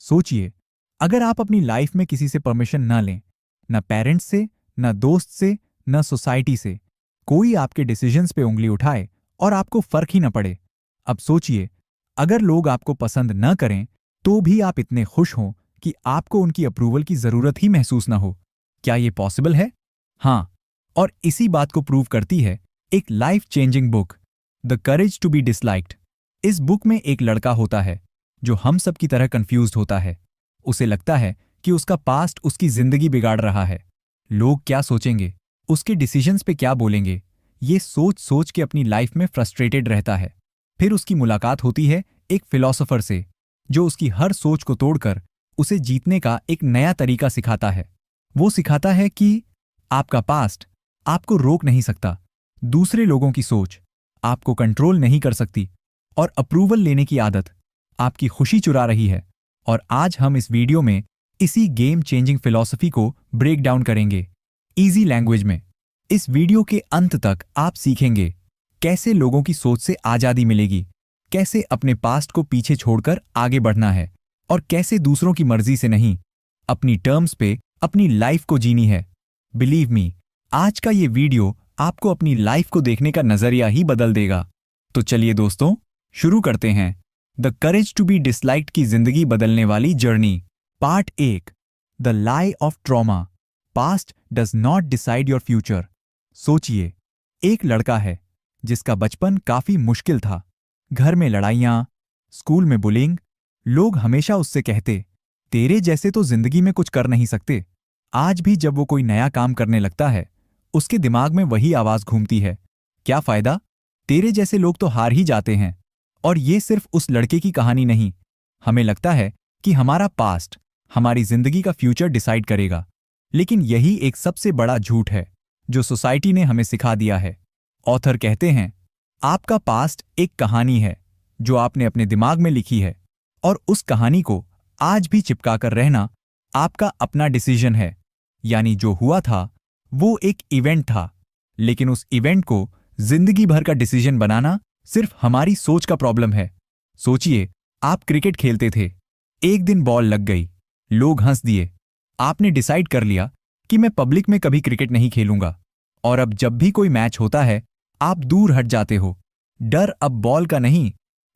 सोचिए, अगर आप अपनी लाइफ में किसी से परमिशन ना लें, ना पेरेंट्स से, ना दोस्त से, ना सोसाइटी से, कोई आपके डिसीजंस पे उंगली उठाए और आपको फर्क ही ना पड़े। अब सोचिए, अगर लोग आपको पसंद न करें तो भी आप इतने खुश हों कि आपको उनकी अप्रूवल की जरूरत ही महसूस ना हो। क्या ये पॉसिबल है? हाँ, और इसी बात को प्रूव करती है एक life changing book, the courage to be disliked. इस बुक में एक लड़का होता है जो हम सब की तरह कंफ्यूज्ड होता है। उसे लगता है कि उसका पास्ट उसकी जिंदगी बिगाड़ रहा है। लोग क्या सोचेंगे, उसके डिसीजंस पे क्या बोलेंगे, ये सोच सोच के अपनी लाइफ में फ्रस्ट्रेटेड रहता है। फिर उसकी मुलाकात होती है एक फिलोसोफर से, जो उसकी हर सोच को तोड़कर उसे जीतने का एक नया तरीका सिखाता है। वो सिखाता है कि आपका पास्ट आपको रोक नहीं सकता, दूसरे लोगों की सोच आपको कंट्रोल नहीं कर सकती, और अप्रूवल लेने की आदत आपकी खुशी चुरा रही है। और आज हम इस वीडियो में इसी गेम चेंजिंग फिलॉसफी को ब्रेक डाउन करेंगे, इजी लैंग्वेज में। इस वीडियो के अंत तक आप सीखेंगे कैसे लोगों की सोच से आजादी मिलेगी, कैसे अपने पास्ट को पीछे छोड़कर आगे बढ़ना है, और कैसे दूसरों की मर्जी से नहीं, अपनी टर्म्स पे अपनी लाइफ को जीनी है। बिलीव मी, आज का ये वीडियो आपको अपनी लाइफ को देखने का नजरिया ही बदल देगा। तो चलिए दोस्तों, शुरू करते हैं the courage to be disliked की जिंदगी बदलने वाली journey. Part 1, the lie of trauma, past does not decide your future. सोचिए, एक लड़का है जिसका बचपन काफी मुश्किल था। घर में लड़ाइयां, स्कूल में बुलिंग, लोग हमेशा उससे कहते, तेरे जैसे तो जिंदगी में कुछ कर नहीं सकते। आज भी जब वो कोई नया काम करने लगता है, उसके दिमाग में वही आवाज घूमती है, क्या फायदा, तेरे जैसे लोग तो हार ही जाते हैं। और ये सिर्फ उस लड़के की कहानी नहीं। हमें लगता है कि हमारा पास्ट हमारी जिंदगी का फ्यूचर डिसाइड करेगा, लेकिन यही एक सबसे बड़ा झूठ है जो सोसाइटी ने हमें सिखा दिया है। ऑथर कहते हैं, आपका पास्ट एक कहानी है जो आपने अपने दिमाग में लिखी है, और उस कहानी को आज भी चिपका कर रहना आपका अपना डिसीजन है। यानी जो हुआ था वो एक इवेंट था, लेकिन उस इवेंट को जिंदगी भर का डिसीजन बनाना सिर्फ हमारी सोच का प्रॉब्लम है। सोचिए, आप क्रिकेट खेलते थे, एक दिन बॉल लग गई, लोग हंस दिए, आपने डिसाइड कर लिया कि मैं पब्लिक में कभी क्रिकेट नहीं खेलूंगा, और अब जब भी कोई मैच होता है आप दूर हट जाते हो। डर अब बॉल का नहीं,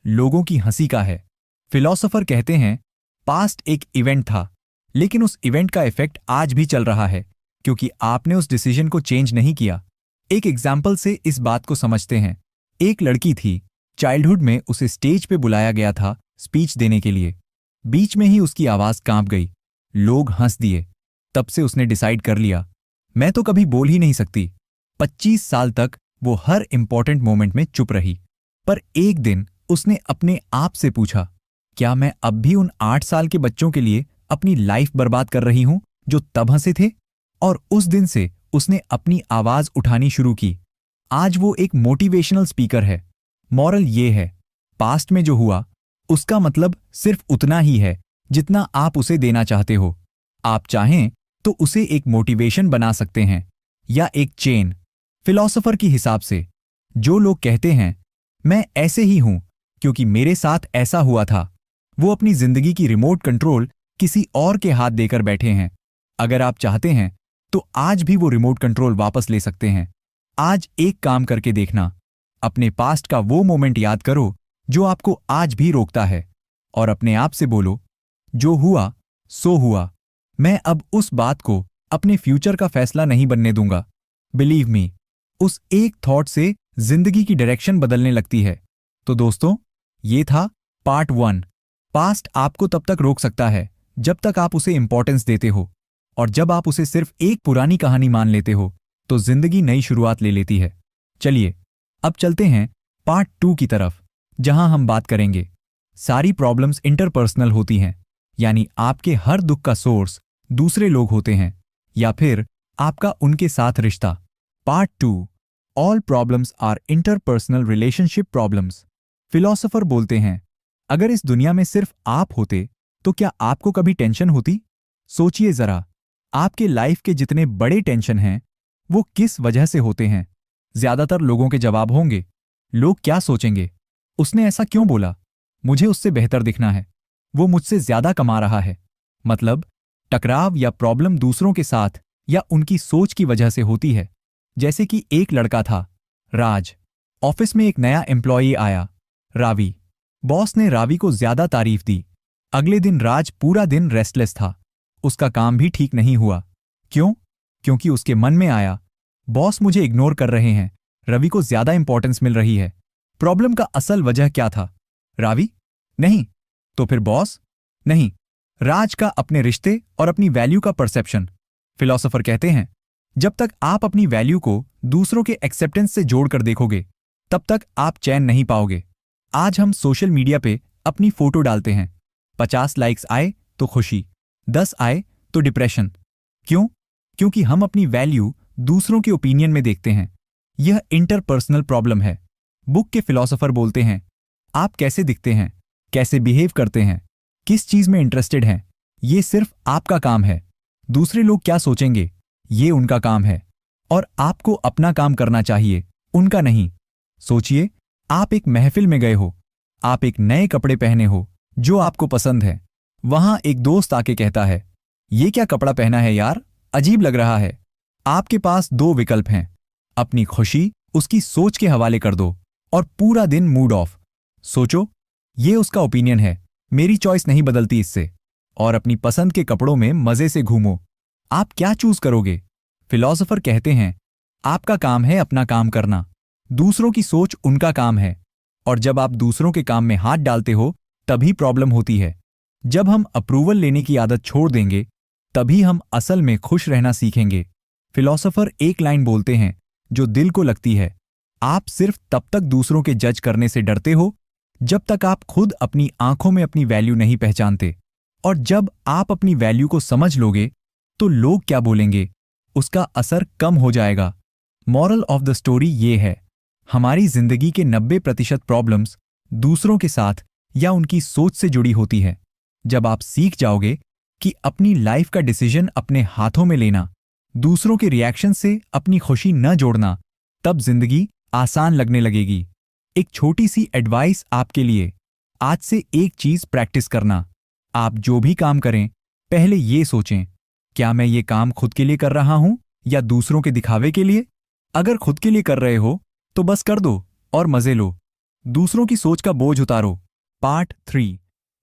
लोगों की हंसी का है। फिलोसोफर कहते हैं, पास्ट एक इवेंट था, लेकिन उस इवेंट का इफेक्ट आज भी चल रहा है, क्योंकि आपने उस डिसीजन को चेंज नहीं किया। एक एग्जाम्पल से इस बात को समझते हैं। एक लड़की थी, चाइल्डहुड में उसे स्टेज पे बुलाया गया था स्पीच देने के लिए। बीच में ही उसकी आवाज कांप गई, लोग हंस दिए। तब से उसने डिसाइड कर लिया, मैं तो कभी बोल ही नहीं सकती। 25 साल तक वो हर इंपॉर्टेंट मोमेंट में चुप रही। पर एक दिन उसने अपने आप से पूछा, क्या मैं अब भी उन 8 साल के बच्चों के लिए अपनी लाइफ बर्बाद कर रही हूं जो तब हंसे थे? और उस दिन से उसने अपनी आवाज उठानी शुरू की। आज वो एक मोटिवेशनल स्पीकर है। मॉरल ये है, पास्ट में जो हुआ उसका मतलब सिर्फ उतना ही है जितना आप उसे देना चाहते हो। आप चाहें तो उसे एक मोटिवेशन बना सकते हैं या एक चेन। फिलॉसफर की हिसाब से, जो लोग कहते हैं मैं ऐसे ही हूं क्योंकि मेरे साथ ऐसा हुआ था, वो अपनी जिंदगी की रिमोट कंट्रोल किसी और के हाथ देकर बैठे हैं। अगर आप चाहते हैं तो आज भी वो रिमोट कंट्रोल वापस ले सकते हैं। आज एक काम करके देखना, अपने पास्ट का वो मोमेंट याद करो जो आपको आज भी रोकता है, और अपने आप से बोलो, जो हुआ सो हुआ, मैं अब उस बात को अपने फ्यूचर का फैसला नहीं बनने दूंगा। बिलीव मी, उस एक थॉट से जिंदगी की डायरेक्शन बदलने लगती है। तो दोस्तों, ये था पार्ट 1। पास्ट आपको तब तक रोक सकता है जब तक आप उसे इंपॉर्टेंस देते हो, और जब आप उसे सिर्फ एक पुरानी कहानी मान लेते हो तो जिंदगी नई शुरुआत ले लेती है। चलिए अब चलते हैं पार्ट 2 की तरफ, जहां हम बात करेंगे, सारी प्रॉब्लम्स इंटरपर्सनल होती हैं, यानी आपके हर दुख का सोर्स दूसरे लोग होते हैं, या फिर आपका उनके साथ रिश्ता। Part 2, all problems are interpersonal relationship problems. Philosopher बोलते हैं, अगर इस दुनिया में सिर्फ आप होते तो क्या आपको कभी टेंशन होती? सोचिए जरा, आपके लाइफ के जितने बड़े टेंशन हैं वो किस वजह से होते हैं? ज्यादातर लोगों के जवाब होंगे, लोग क्या सोचेंगे, उसने ऐसा क्यों बोला, मुझे उससे बेहतर दिखना है, वो मुझसे ज्यादा कमा रहा है। मतलब टकराव या प्रॉब्लम दूसरों के साथ या उनकी सोच की वजह से होती है। जैसे कि एक लड़का था, राज। ऑफिस में एक नया एम्प्लॉई आया, रावी। बॉस ने रावी को ज्यादा तारीफ दी। अगले दिन राज पूरा दिन रेस्टलेस था। उसका काम भी ठीक नहीं हुआ। क्यों? क्योंकि उसके मन में आया, बॉस मुझे इग्नोर कर रहे हैं, रवि को ज्यादा इंपॉर्टेंस मिल रही है। प्रॉब्लम का असल वजह क्या था? रावी? नहीं। तो फिर बॉस? नहीं। राज का अपने रिश्ते और अपनी वैल्यू का परसेप्शन। फिलोसोफर कहते हैं, जब तक आप अपनी वैल्यू को दूसरों के एक्सेप्टेंस से जोड़कर देखोगे, तब तक आप चैन नहीं पाओगे। आज हम सोशल मीडिया पे अपनी फोटो डालते हैं। 50 लाइक्स आए तो खुशी, 10 आए तो डिप्रेशन। क्यों? क्योंकि हम अपनी वैल्यू दूसरों के ओपिनियन में देखते हैं। यह इंटरपर्सनल प्रॉब्लम है। बुक के फिलोसोफर बोलते हैं, आप कैसे दिखते हैं, कैसे बिहेव करते हैं, किस चीज में इंटरेस्टेड हैं, ये सिर्फ आपका काम है। दूसरे लोग क्या सोचेंगे, ये उनका काम है। और आपको अपना काम करना चाहिए, उनका नहीं। सोचिए, आप एक महफिल में गए हो, आप एक नए कपड़े पहने हो जो आपको पसंद है। वहां एक दोस्त आके कहता है, ये क्या कपड़ा पहना है यार, अजीब लग रहा है। आपके पास दो विकल्प हैं, अपनी खुशी उसकी सोच के हवाले कर दो और पूरा दिन मूड ऑफ। सोचो, ये उसका ओपिनियन है, मेरी चॉइस नहीं बदलती इससे। और अपनी पसंद के कपड़ों में मजे से घूमो। आप क्या चूज करोगे? फिलोसोफर कहते हैं, आपका काम है अपना काम करना, दूसरों की सोच उनका काम है। और जब आप दूसरों के काम में हाथ डालते हो, तभी प्रॉब्लम होती है। जब हम अप्रूवल लेने की आदत छोड़ देंगे, तभी हम असल में खुश रहना सीखेंगे। फिलोसोफर एक लाइन बोलते हैं जो दिल को लगती है, आप सिर्फ तब तक दूसरों के जज करने से डरते हो जब तक आप खुद अपनी आंखों में अपनी वैल्यू नहीं पहचानते। और जब आप अपनी वैल्यू को समझ लोगे, तो लोग क्या बोलेंगे, उसका असर कम हो जाएगा। मॉरल ऑफ द स्टोरी ये है, हमारी जिंदगी के 90% प्रॉब्लम्स दूसरों के साथ या उनकी सोच से जुड़ी होती है। जब आप सीख जाओगे कि अपनी लाइफ का डिसीजन अपने हाथों में लेना, दूसरों के रिएक्शन से अपनी खुशी न जोड़ना, तब जिंदगी आसान लगने लगेगी। एक छोटी सी एडवाइस आपके लिए, आज से एक चीज प्रैक्टिस करना। आप जो भी काम करें, पहले ये सोचें, क्या मैं ये काम खुद के लिए कर रहा हूं या दूसरों के दिखावे के लिए? अगर खुद के लिए कर रहे हो तो बस कर दो और मजे लो। दूसरों की सोच का बोझ उतारो। Part 3,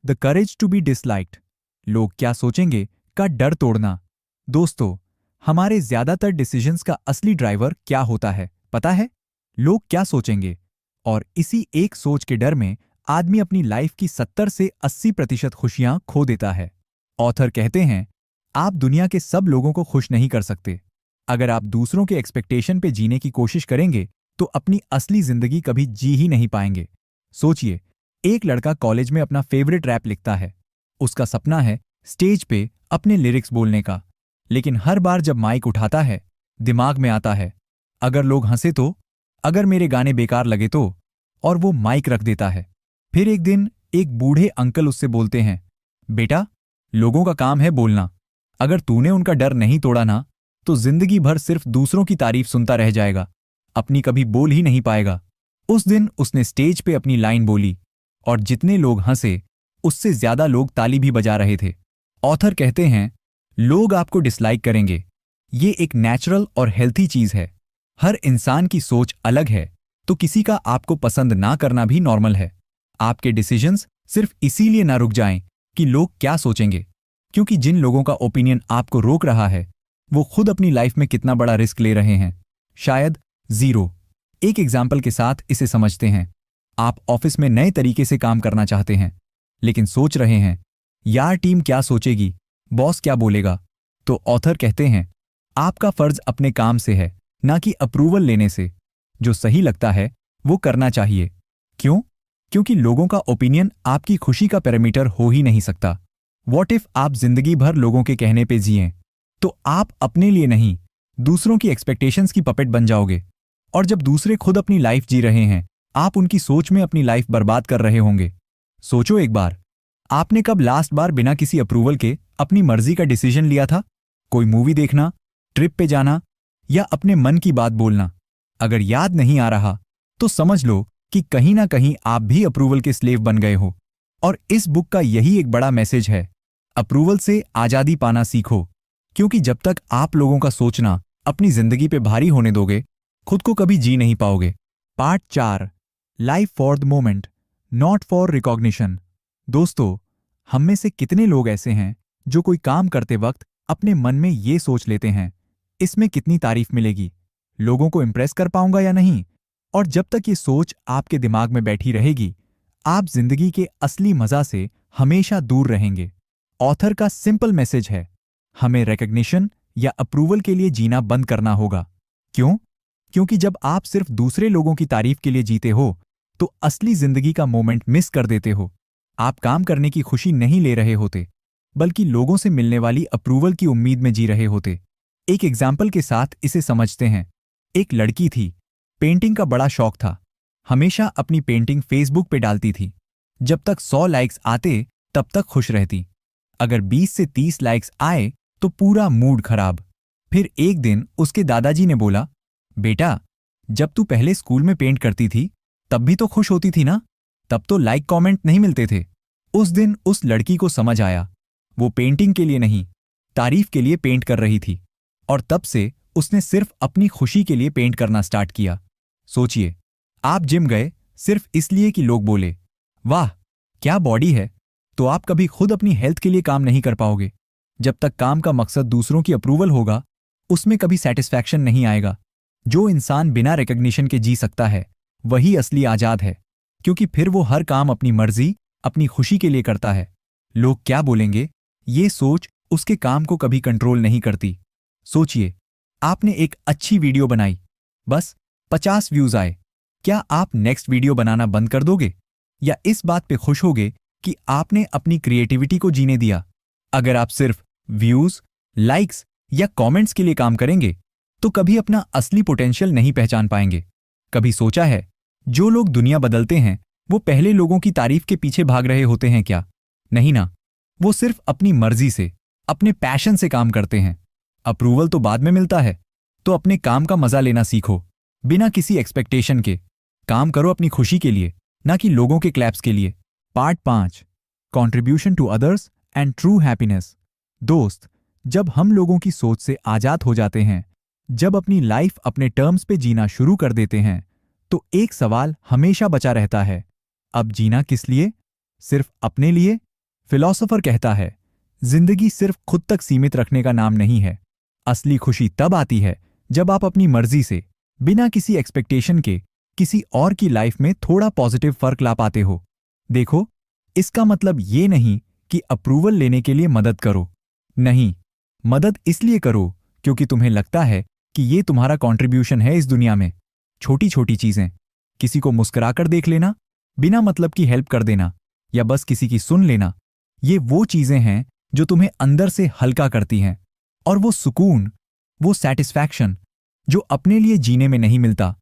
the courage to be disliked, लोग क्या सोचेंगे का डर तोड़ना। दोस्तों, हमारे ज्यादातर डिसीजंस का असली ड्राइवर क्या होता है पता है? लोग क्या सोचेंगे। और इसी एक सोच के डर में आदमी अपनी लाइफ की 70 से 80% खुशियां खो देता है। ऑथर कहते हैं, आप दुनिया के सब लोगों को खुश नहीं कर सकते। अगर आप दूसरों के एक्सपेक्टेशन पे जीने की कोशिश करेंगे, तो अपनी असली जिंदगी कभी जी ही नहीं पाएंगे। सोचिए, एक लड़का कॉलेज में अपना फेवरेट रैप लिखता है। उसका सपना है स्टेज पे अपने लिरिक्स बोलने का। लेकिन हर बार जब माइक उठाता है, दिमाग में आता है, अगर लोग हंसे तो, अगर मेरे गाने बेकार लगे तो, और वो माइक रख देता है। फिर एक दिन एक बूढ़े अंकल उससे बोलते हैं, बेटा, लोगों का काम है बोलना। अगर तूने उनका डर नहीं तोड़ा ना, तो जिंदगी भर सिर्फ दूसरों की तारीफ सुनता रह जाएगा, अपनी कभी बोल ही नहीं पाएगा। उस दिन उसने स्टेज पे अपनी लाइन बोली और जितने लोग हंसे, उससे ज्यादा लोग ताली भी बजा रहे थे। ऑथर कहते हैं, लोग आपको डिसलाइक करेंगे, ये एक नेचुरल और हेल्थी चीज है। हर इंसान की सोच अलग है, तो किसी का आपको पसंद ना करना भी नॉर्मल है। आपके डिसीजंस सिर्फ इसीलिए ना रुक जाएं कि लोग क्या सोचेंगे, क्योंकि जिन लोगों का ओपिनियन आपको रोक रहा है, वो खुद अपनी लाइफ में कितना बड़ा रिस्क ले रहे हैं, शायद जीरो। एक एग्जाम्पल के साथ इसे समझते हैं। आप ऑफिस में नए तरीके से काम करना चाहते हैं, लेकिन सोच रहे हैं, यार टीम क्या सोचेगी, बॉस क्या बोलेगा। तो ऑथर कहते हैं, आपका फर्ज अपने काम से है, ना कि अप्रूवल लेने से। जो सही लगता है वो करना चाहिए। क्यों? क्योंकि लोगों का ओपिनियन आपकी खुशी का पैरामीटर हो ही नहीं सकता। व्हाट इफ आप जिंदगी भर लोगों के कहने पे जिएं, तो आप अपने लिए नहीं, दूसरों की एक्सपेक्टेशंस की पपेट बन जाओगे। और जब दूसरे खुद अपनी लाइफ जी रहे हैं, आप उनकी सोच में अपनी लाइफ बर्बाद कर रहे होंगे। सोचो एक बार, आपने कब लास्ट बार बिना किसी अप्रूवल के अपनी मर्जी का डिसीजन लिया था? कोई मूवी देखना, ट्रिप पे जाना, या अपने मन की बात बोलना? अगर याद नहीं आ रहा, तो समझ लो कि कहीं ना कहीं आप भी अप्रूवल के स्लेव बन गए हो। और इस बुक का यही एक बड़ा मैसेज है, अप्रूवल से आजादी पाना सीखो, क्योंकि जब तक आप लोगों का सोचना अपनी जिंदगी पे भारी होने दोगे, खुद को कभी जी नहीं पाओगे। Part 4, life for the moment, not for recognition. दोस्तों, हम में से कितने लोग ऐसे हैं जो कोई काम करते वक्त अपने मन में ये सोच लेते हैं, इसमें कितनी तारीफ मिलेगी, लोगों को इंप्रेस कर पाऊंगा या नहीं। और जब तक ये सोच आपके दिमाग में बैठी रहेगी, आप जिंदगी के असली मजा से हमेशा दूर रहेंगे। ऑथर का सिंपल मैसेज है, हमें रिकॉग्निशन या अप्रूवल के लिए जीना बंद करना होगा। क्यों? क्योंकि जब आप सिर्फ दूसरे लोगों की तारीफ के लिए जीते हो, तो असली जिंदगी का मोमेंट मिस कर देते हो। आप काम करने की खुशी नहीं ले रहे होते, बल्कि लोगों से मिलने वाली अप्रूवल की उम्मीद में जी रहे होते। एक एग्जाम्पल के साथ इसे समझते हैं। एक लड़की थी, पेंटिंग का बड़ा शौक था, हमेशा अपनी पेंटिंग फेसबुक पे डालती थी। जब तक 100 लाइक्स आते तब तक खुश रहती। अगर 20 से 30 लाइक्स आए तो पूरा मूड खराब। फिर एक दिन उसके दादाजी ने बोला, बेटा, जब तू पहले स्कूल में पेंट करती थी तब भी तो खुश होती थी ना, तब तो लाइक कमेंट नहीं मिलते थे। उस दिन उस लड़की को समझ आया, वो पेंटिंग के लिए नहीं, तारीफ के लिए पेंट कर रही थी। और तब से उसने सिर्फ अपनी खुशी के लिए पेंट करना स्टार्ट किया। सोचिए, आप जिम गए सिर्फ इसलिए कि लोग बोले, वाह क्या बॉडी है, तो आप कभी खुद अपनी हेल्थ के लिए काम नहीं कर पाओगे। जब तक काम का मकसद दूसरों की अप्रूवल होगा, उसमें कभी सेटिस्फैक्शन नहीं आएगा। जो इंसान बिना रिकॉग्निशन के जी सकता है, वही असली आजाद है, क्योंकि फिर वो हर काम अपनी मर्जी, अपनी खुशी के लिए करता है। लोग क्या बोलेंगे, ये सोच उसके काम को कभी कंट्रोल नहीं करती। सोचिए, आपने एक अच्छी वीडियो बनाई, बस 50 व्यूज आए, क्या आप नेक्स्ट वीडियो बनाना बंद कर दोगे, या इस बात पे खुश होगे कि आपने अपनी क्रिएटिविटी को जीने दिया? अगर आप सिर्फ व्यूज, लाइक्स या कमेंट्स के लिए काम करेंगे, तो कभी अपना असली पोटेंशियल नहीं पहचान पाएंगे। कभी सोचा है, जो लोग दुनिया बदलते हैं, वो पहले लोगों की तारीफ के पीछे भाग रहे होते हैं क्या? नहीं ना, वो सिर्फ अपनी मर्जी से, अपने पैशन से काम करते हैं। अप्रूवल तो बाद में मिलता है, तो अपने काम का मजा लेना सीखो, बिना किसी एक्सपेक्टेशन के। काम करो अपनी खुशी के लिए, ना कि लोगों के क्लैप्स के लिए। Part 5, contribution to others and true happiness. दोस्त, जब हम लोगों की सोच से आजाद हो जाते हैं, जब अपनी लाइफ अपने टर्म्स पे जीना शुरू कर देते हैं, तो एक सवाल हमेशा बचा रहता है, अब जीना किस लिए? सिर्फ अपने लिए? फिलॉसफर कहता है, जिंदगी सिर्फ खुद तक सीमित रखने का नाम नहीं है। असली खुशी तब आती है जब आप अपनी मर्जी से, बिना किसी एक्सपेक्टेशन के, किसी और की लाइफ में थोड़ा पॉजिटिव फर्क ला पाते हो। देखो, इसका मतलब ये नहीं कि अप्रूवल लेने के लिए मदद करो। नहीं, मदद इसलिए करो क्योंकि तुम्हें लगता है कि ये तुम्हारा कंट्रीब्यूशन है इस दुनिया में। छोटी छोटी चीजें, किसी को मुस्कुराकर देख लेना, बिना मतलब की हेल्प कर देना, या बस किसी की सुन लेना, ये वो चीजें हैं जो तुम्हें अंदर से हल्का करती हैं। और वो सुकून, वो सैटिस्फैक्शन जो अपने लिए जीने में नहीं मिलता,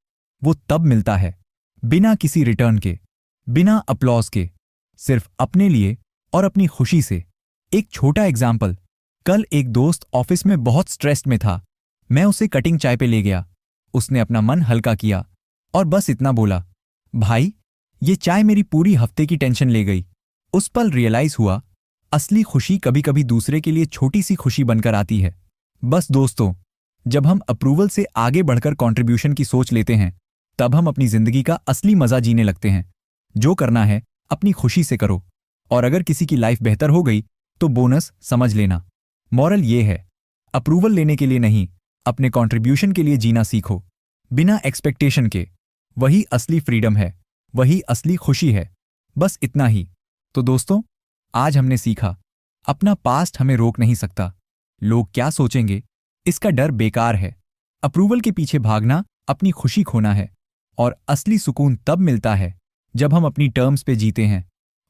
वो तब मिलता है बिना किसी रिटर्न के, बिना अप्लॉज के, सिर्फ अपने लिए और अपनी खुशी से। एक छोटा एग्जाम्पल, कल एक दोस्त ऑफिस में बहुत स्ट्रेस्ड में था। मैं उसे कटिंग चाय पे ले गया। उसने अपना मन हल्का किया और बस इतना बोला, भाई ये चाय मेरी पूरी हफ्ते की टेंशन ले गई। उस पल रियलाइज हुआ, असली खुशी कभी कभी दूसरे के लिए छोटी सी खुशी बनकर आती है। बस दोस्तों, जब हम अप्रूवल से आगे बढ़कर कंट्रीब्यूशन की सोच लेते हैं, तब हम अपनी जिंदगी का असली मजा जीने लगते हैं। जो करना है अपनी खुशी से करो, और अगर किसी की लाइफ बेहतर हो गई तो बोनस समझ लेना। मॉरल ये है, अप्रूवल लेने के लिए नहीं, अपने कंट्रीब्यूशन के लिए जीना सीखो, बिना एक्सपेक्टेशन के। वही असली फ्रीडम है, वही असली खुशी है। बस इतना ही। तो दोस्तों, आज हमने सीखा, अपना पास्ट हमें रोक नहीं सकता। लोग क्या सोचेंगे, इसका डर बेकार है। अप्रूवल के पीछे भागना अपनी खुशी खोना है। और असली सुकून तब मिलता है जब हम अपनी टर्म्स पे जीते हैं,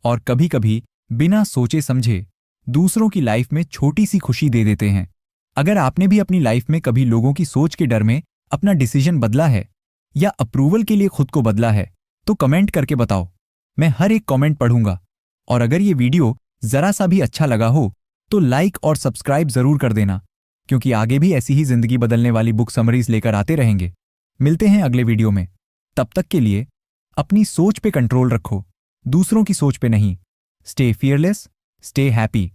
और कभी कभी बिना सोचे समझे दूसरों की लाइफ में छोटी सी खुशी दे देते हैं। अगर आपने भी अपनी लाइफ में कभी लोगों की सोच के डर में अपना डिसीजन बदला है, या अप्रूवल के लिए खुद को बदला है, तो कमेंट करके बताओ। मैं हर एक कमेंट पढ़ूंगा। और अगर ये वीडियो जरा सा भी अच्छा लगा हो तो लाइक और सब्सक्राइब जरूर कर देना, क्योंकि आगे भी ऐसी ही जिंदगी बदलने वाली बुक समरीज लेकर आते रहेंगे। मिलते हैं अगले वीडियो में। तब तक के लिए अपनी सोच पे कंट्रोल रखो, दूसरों की सोच पे नहीं। Stay fearless, stay happy.